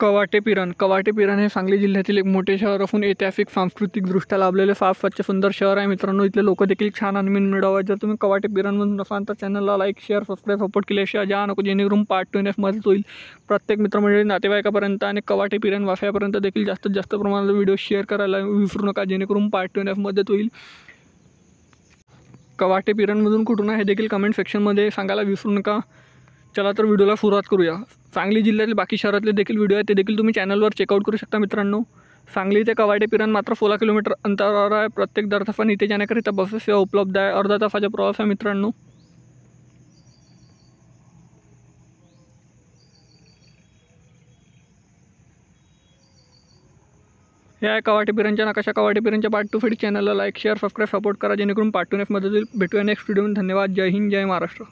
कवाटे पिरण हे सांगली जिल्ह्यातील एक मोठे शहर असून ऐतिहासिक सांस्कृतिकदृष्ट्या लाभलेले फार स्वच्छ सुंदर शहर आहे मित्रांनो। इथले लोक देखील छान आणि मिळावा। जर तुम्ही कवाटे पिरणमधून असाल तर चॅनलला लाईक शेअर सबस्क्राईब सपोर्ट केल्याशिवाय जा नको, जेणेकरून पार्ट 2 मदत होईल प्रत्येक मित्रमंडळी नातेवाईकापर्यंत आणि कवाटे पिरण वाफ्यापर्यंत देखील जास्तीत जास्त प्रमाणात व्हिडिओ शेअर करायला विसरू नका, जेणेकरून पार्ट 2 मदत होईल। कवाटे पिरणमधून कुठून आहे हे देखील कमेंट सेक्शनमध्ये सांगायला विसरू नका। चला तर व्हिडिओला सुरुवात करूया। सांगली जिल्ह्यातील बाकी शहरातले देखील व्हिडिओ आहेत, ते देखील तुम्ही चॅनलवर चेकआउट करू शकता मित्रांनो। सांगली ते कवाटे पिरण मात्र 16 किलोमीटर अंतरावर आहे। प्रत्येक दर तासाने इथे जाण्याकरिता बस सेवा उपलब्ध आहे। अर्धा तासाचा प्रवास आहे मित्रांनो। हे आहे कवाटे पिरणच्या नकाशा। कवाटे पिरणच्या पार्ट 2 साठी चॅनलला लाईक शेअर सबस्क्राईब सपोर्ट करा, जेणेकरून पार्ट 2 मदत होईल। भेटूया नेक्स्ट व्हिडिओ। धन्यवाद। जय हिंद, जय महाराष्ट्र।